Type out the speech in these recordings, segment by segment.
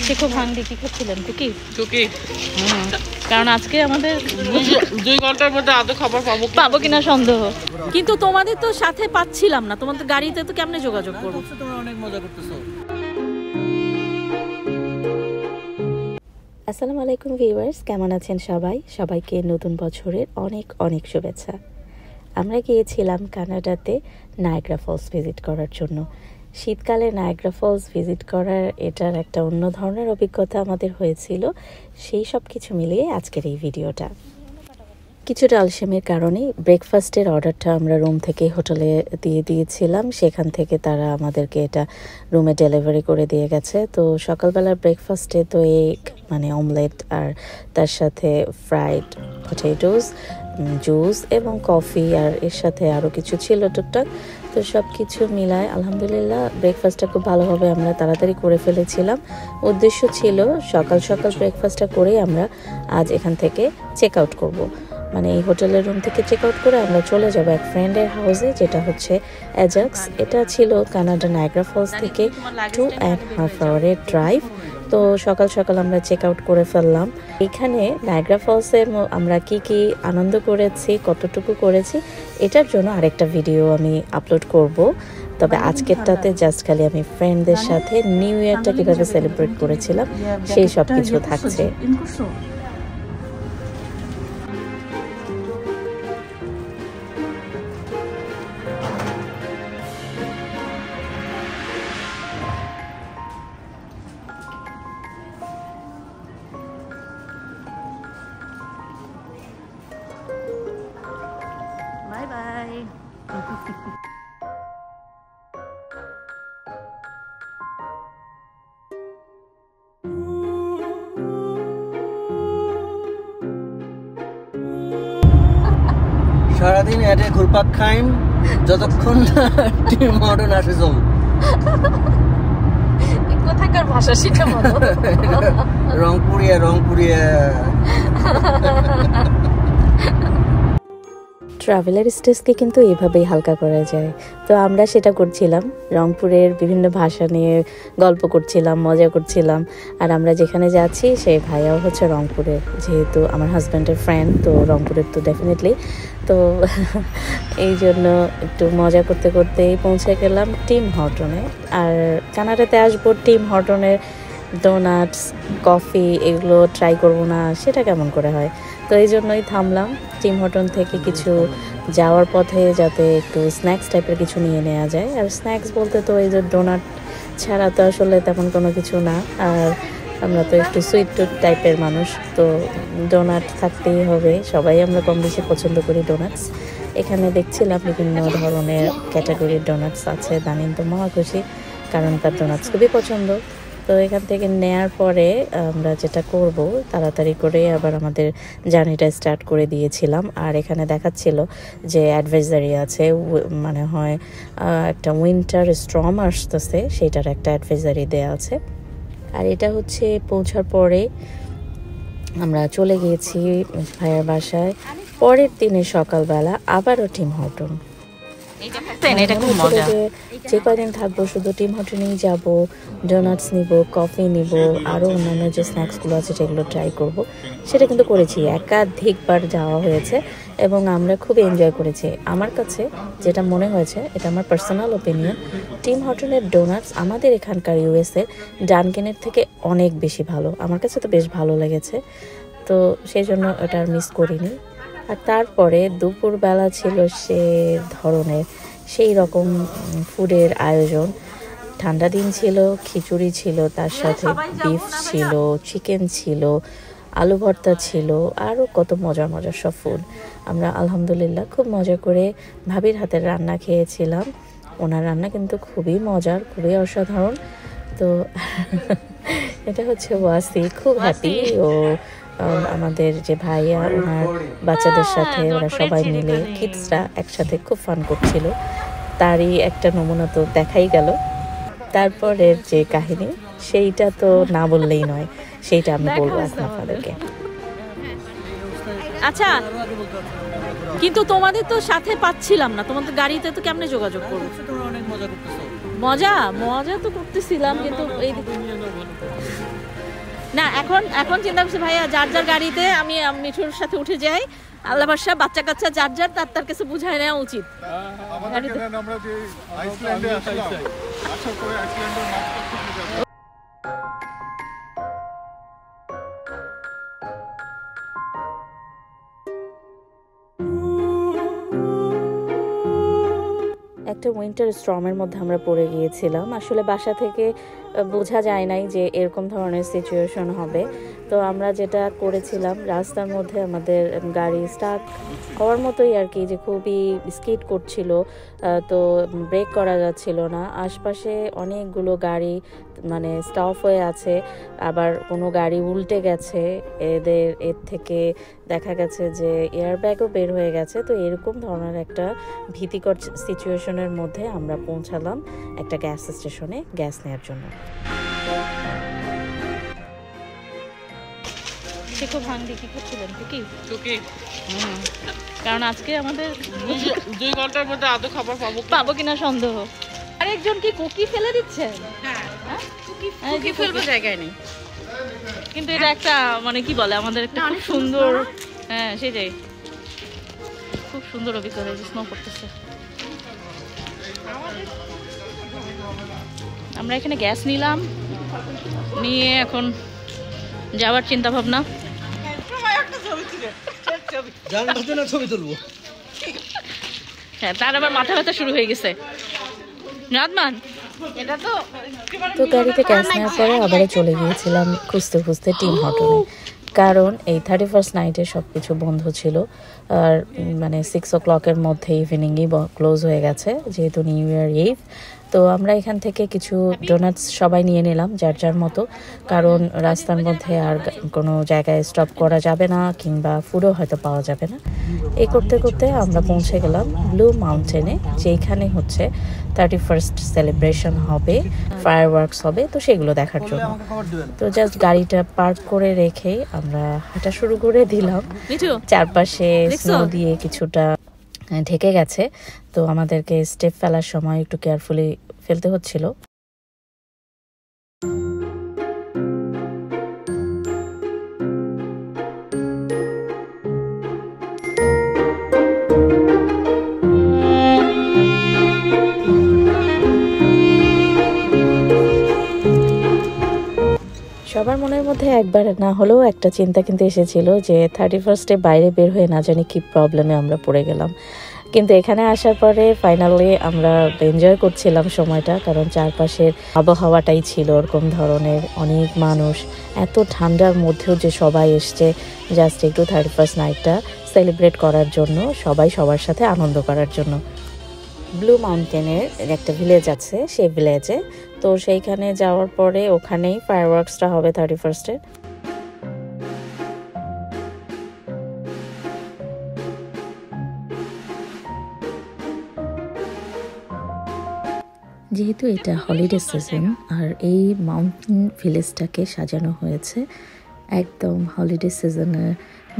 সে খুব হাংরি। কি খাচ্ছিলেন? Cookie cookie. কারণ আজকে আমাদের 2 ঘন্টার মধ্যে আদৌ খাবার পাবো কিনা সন্দেহ। কিন্তু তোমাদের তো সাথে পাচ্ছিলাম না, তোমাদের গাড়িতে তো কেমনে যোগাযোগ করবো? তোমরা অনেক মজা করতেছো। আসসালামু আলাইকুম ভিউয়ার্স, কেমন আছেন সবাই? সবাইকে নতুন বছরের অনেক অনেক শুভেচ্ছা। আমরা গিয়েছিলাম কানাডাতে নায়াগ্রা ফলস ভিজিট করার জন্য। শীতকালে নায়াগ্রা ফলস ভিজিট করার এটার একটা অন্য ধরনের অভিজ্ঞতা আমাদের হয়েছিল। সেই সব কিছু মিলিয়ে আজকের এই ভিডিওটা। কিছুটা আলসেমির কারণে ব্রেকফাস্টের অর্ডারটা আমরা রুম থেকে হোটেলে দিয়ে দিয়েছিলাম। সেখান থেকে তারা আমাদেরকে এটা রুমে ডেলিভারি করে দিয়ে গেছে। তো সকালবেলার ব্রেকফাস্টে তো এগ মানে অমলেট আর তার সাথে ফ্রাইড পটেটোস, জুস এবং কফি, আর এর সাথে আরও কিছু ছিল টুকটাক। তো সব কিছু মিলায় আলহামদুলিল্লাহ ব্রেকফাস্টটা খুব ভালোভাবে আমরা তাড়াতাড়ি করে ফেলেছিলাম। উদ্দেশ্য ছিল সকাল সকাল ব্রেকফাস্টটা করেই আমরা আজ এখান থেকে চেক আউট করবো। মানে এই হোটেলের রুম থেকে চেক আউট করে আমরা চলে যাবো এক ফ্রেন্ডের হাউসে, যেটা হচ্ছে অ্যাজাক্স। এটা ছিল কানাডা নায়াগ্রা ফলস থেকে 2.5 আওয়ারের ড্রাইভ। তো সকাল সকাল আমরা চেক আউট করে ফেললাম। এখানে নায়াগ্রা ফলসে আমরা কি কি আনন্দ করেছি, কতটুকু করেছি, এটার জন্য আরেকটা ভিডিও আমি আপলোড করব। তবে আজকেরটাতে জাস্ট খালি আমি ফ্রেন্ডদের সাথে নিউ ইয়ারটা কীভাবে সেলিব্রেট করেছিলাম সেই সব কিছু থাকছে। Bye bye. সারাদিন এটে ঘুরপাক খাইম যতক্ষণ টিম মডার্ন আসে চল। কোথাকার ভাষা শিখা মতো রংপুরিয়া রংপুরিয়া। ট্রাভেলার স্ট্রেসকে কিন্তু এভাবেই হালকা করা যায়। তো আমরা সেটা করছিলাম, রংপুরের বিভিন্ন ভাষা নিয়ে গল্প করছিলাম, মজা করছিলাম। আর আমরা যেখানে যাচ্ছি সেই ভাইয়াও হচ্ছে রংপুরের, যেহেতু আমার হাজব্যান্ডের ফ্রেন্ড, তো রংপুরের তো ডেফিনেটলি। তো এই জন্য একটু মজা করতে করতেই পৌঁছে গেলাম টিম হর্টনে। আর কানাডাতে আসবো, টিম হর্টনের ডোনাটস, কফি এগুলো ট্রাই করবো না সেটা কেমন করে হয়। তো এই জন্যই থামলাম টিম হর্টন থেকে কিছু যাওয়ার পথে, যাতে একটু স্ন্যাক্স টাইপের কিছু নিয়ে নেওয়া যায়। আর স্ন্যাক্স বলতে তো এই যে ডোনাট ছাড়া তো আসলে তেমন কোনো কিছু না। আর আমরা তো একটু সুইট টুট টাইপের মানুষ, তো ডোনাট থাকতেই হবে। সবাই আমরা কম বেশি পছন্দ করি ডোনাটস। এখানে দেখছিলাম বিভিন্ন ধরনের ক্যাটাগরির ডোনাটস আছে। দানিন তো মহা খুশি, কারণ তার ডোনাটস খুবই পছন্দ। তো এখান থেকে নেয়ার পরে আমরা যেটা করব, তাড়াতাড়ি করে আবার আমাদের জার্নিটা স্টার্ট করে দিয়েছিলাম। আর এখানে দেখাচ্ছিল যে অ্যাডভাইজারি আছে, মানে হয় একটা উইন্টার স্টর্ম আসতেছে, সেটার একটা অ্যাডভাইজারি দেওয়া আছে। আর এটা হচ্ছে পৌঁছার পরে আমরা চলে গিয়েছি ভাইয়ার বাসায়। পরের দিনে সকালবেলা আবারও টিম হর্টন। যে কয়দিন থাকবো শুধু টিম হর্টনেই যাব, ডোনাটস নিব, কফি নিব, আরও অন্যান্য যে স্ন্যাক্সগুলো আছে সেগুলো ট্রাই করব। সেটা কিন্তু করেছি, একাধিকবার যাওয়া হয়েছে এবং আমরা খুব এনজয় করেছি। আমার কাছে যেটা মনে হয়েছে, এটা আমার পার্সোনাল ওপিনিয়ন, টিম হর্টনের ডোনাটস আমাদের এখানকার ইউএসএ ডানকেনের থেকে অনেক বেশি ভালো। আমার কাছে তো বেশ ভালো লেগেছে, তো সেই জন্য ওটা আর মিস করিনি। আর তারপরে দুপুরবেলা ছিল সে ধরনের সেই রকম ফুডের আয়োজন। ঠান্ডা দিন ছিল, খিচুড়ি ছিল, তার সাথে বিফ ছিল, চিকেন ছিল, আলু ভর্তা ছিল, আরও কত মজার মজার সব ফুড। আমরা আলহামদুলিল্লাহ খুব মজা করে ভাবির হাতের রান্না খেয়েছিলাম। ওনার রান্না কিন্তু খুবই মজার, খুবই অসাধারণ। তো এটা হচ্ছে ওয়াসি, খুব হ্যাপি। ও আমাদের যে ভাইয়া, ওনার বাচ্চাদের সাথে ওরা সবাই মিলে কিডসরা একসাথে খুব ফান করছিল, তারই একটা নমুনা তো দেখাই গেল। তারপরের যে কাহিনী, সেইটা তো না বললেই নয়, সেইটা আমি বলবো এখন আপনাদেরকে। আচ্ছা, কিন্তু তোমাদের তো সাথে পাচ্ছিলাম না, তোমাদের গাড়িতে তো কেমনে যোগাযোগ করবো? মজা মজা তো করতেছিলাম, কিন্তু এই না এখন চিন্তা করছি ভাইয়া যার যার গাড়িতে আমি মিঠুর সাথে উঠে যাই, আল্লাহ বাসা বাচ্চা কাচ্চা যার যার তার কাছে বুঝায় নেওয়া উচিত। আমরা যে আইসল্যান্ডে আসলাম, আসার পরে আইসল্যান্ডের মাঝখান থেকে যাব। একটা উইন্টার স্টর্মের মধ্যে আমরা পড়ে গিয়েছিলাম। আসলে বাসা থেকে বোঝা যায় নাই যে এরকম ধরনের সিচুয়েশন হবে। তো আমরা যেটা করেছিলাম, রাস্তার মধ্যে আমাদের গাড়ি স্টাক হওয়ার মতোই আর কি, যে খুবই স্কিড করছিল, তো ব্রেক করা যাচ্ছিল না। আশপাশে অনেকগুলো গাড়ি মানে স্টপ হয়ে আছে, আবার কোনো গাড়ি উল্টে গেছে, এর থেকে দেখা গেছে যে এয়ারব্যাগও বের হয়ে গেছে। তো এরকম ধরনের একটা ভীতিকর সিচুয়েশনের মধ্যে আমরা পৌঁছালাম একটা গ্যাস স্টেশনে গ্যাস নেওয়ার জন্য। কারণ আজকে আমাদের 2 ঘন্টার মধ্যে আদৌ খাবার পাবো কিনা সন্দেহ। আরেকজন কি কুকি ফেলে দিচ্ছে? কুকি ফেলবো জায়গায় নেই, কিন্তু এটা একটা মানে কি বলে আমাদের একটা খুব সুন্দর, হ্যাঁ সেটাই, খুব সুন্দর অভিজ্ঞতা। স্নো করতেছে। আমরা এখানে গ্যাস নিলাম, নিয়ে এখন যাওয়ার চিন্তা ভাবনা। ছবি তুলবো। হ্যাঁ, তার আবার মাথা ব্যথা শুরু হয়ে গেছে। রাতমান এটা তো গাড়িতে গ্যাস নেওয়ার পরে আবারও চলে গিয়েছিলাম খুঁজতে খুঁজতে টিম হটনে, কারণ এই 31st নাইটে সব কিছু বন্ধ ছিল। আর মানে 6 o'clock-এর মধ্যে ইভিনিংই ক্লোজ হয়ে গেছে, যেহেতু নিউ ইয়ার ইভ। তো আমরা এখান থেকে কিছু ডোনাটস সবাই নিয়ে নিলাম যার যার মতো, কারণ রাস্তার মধ্যে আর কোনো জায়গায় স্টপ করা যাবে না, কিংবা ফুডও হয়তো পাওয়া যাবে না। এই করতে করতে আমরা পৌঁছে গেলাম ব্লু মাউন্টেনে, যেখানে হচ্ছে 31st সেলিব্রেশন হবে, ফায়ারওয়ার্কস হবে, তো সেগুলো দেখার জন্য। তো জাস্ট গাড়িটা পার্ক করে রেখে আমরা হাঁটা শুরু করে দিলাম। চারপাশে স্নো দিয়ে কিছুটা ঢেকে গেছে, তো আমাদেরকে স্টেপ ফেলার সময় একটু কেয়ারফুলি ফেলতে হচ্ছিল। সবার মনের মধ্যে একবার না হলেও একটা চিন্তা কিন্তু এসেছিল যে 31st-এ বাইরে বের হয়ে না জানি কি প্রবলেমে আমরা পড়ে গেলাম। কিন্তু এখানে আসার পরে ফাইনালি আমরা এনজয় করছিলাম সময়টা, কারণ চারপাশের আবহাওয়াটাই ছিল ওরকম ধরনের। অনেক মানুষ, এত ঠান্ডার মধ্যেও যে সবাই এসছে জাস্ট একটু 31st নাইটটা সেলিব্রেট করার জন্য, সবাই সবার সাথে আনন্দ করার জন্য। ব্লু মাউন্টেনের একটা ভিলেজ আছে, সেই ভিলেজে, তো সেইখানে যাওয়ার পরে ওখানেই ফায়ারওয়ার্কসটা হবে 31st-এর। যেহেতু এটা হলিডে সিজন, আর এই মাউন্টেন ভিলেজটাকে সাজানো হয়েছে একদম হলিডে সিজনে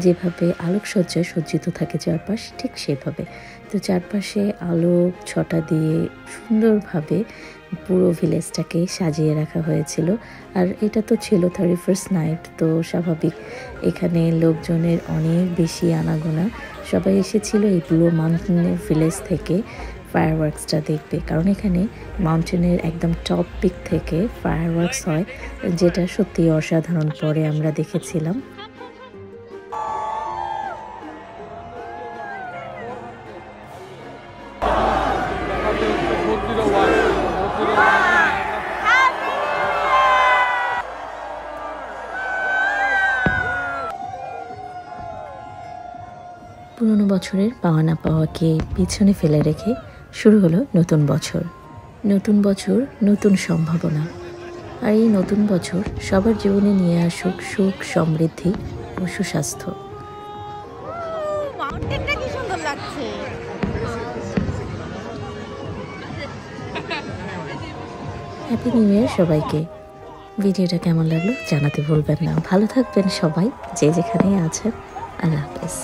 যেভাবে আলোকসজ্জায় সজ্জিত থাকে চারপাশ, ঠিক সেভাবে। তো চারপাশে আলো ছটা দিয়ে সুন্দরভাবে পুরো ভিলেজটাকে সাজিয়ে রাখা হয়েছিল। আর এটা তো ছিল 31st নাইট, তো স্বাভাবিক এখানে লোকজনের অনেক বেশি আনাগোনা। সবাই এসেছিল এই ব্লু মাউন্টেনের ভিলেজ থেকে ফায়ারওয়ার্কসটা দেখবে, কারণ এখানে মাউন্টেনের একদম টপ পিক থেকে ফায়ারওয়ার্কস হয়, যেটা সত্যি অসাধারণ। পরে আমরা দেখেছিলাম। পুরনো বছরের পাওয়া না পাওয়াকে পিছনে ফেলে রেখে শুরু হলো নতুন বছর। নতুন বছর, নতুন সম্ভাবনা। আর এই নতুন বছর সবার জীবনে নিয়ে আসুক সুখ, সমৃদ্ধি ও সুস্বাস্থ্য। মাউন্টেনটা কি সুন্দর লাগছে। হ্যাপি নিউ ইয়ার সবাইকে। ভিডিওটা কেমন লাগলো জানাতে ভুলবেন না। ভালো থাকবেন সবাই, যে যেখানেই আছেন। আল্লাহ হাফেজ।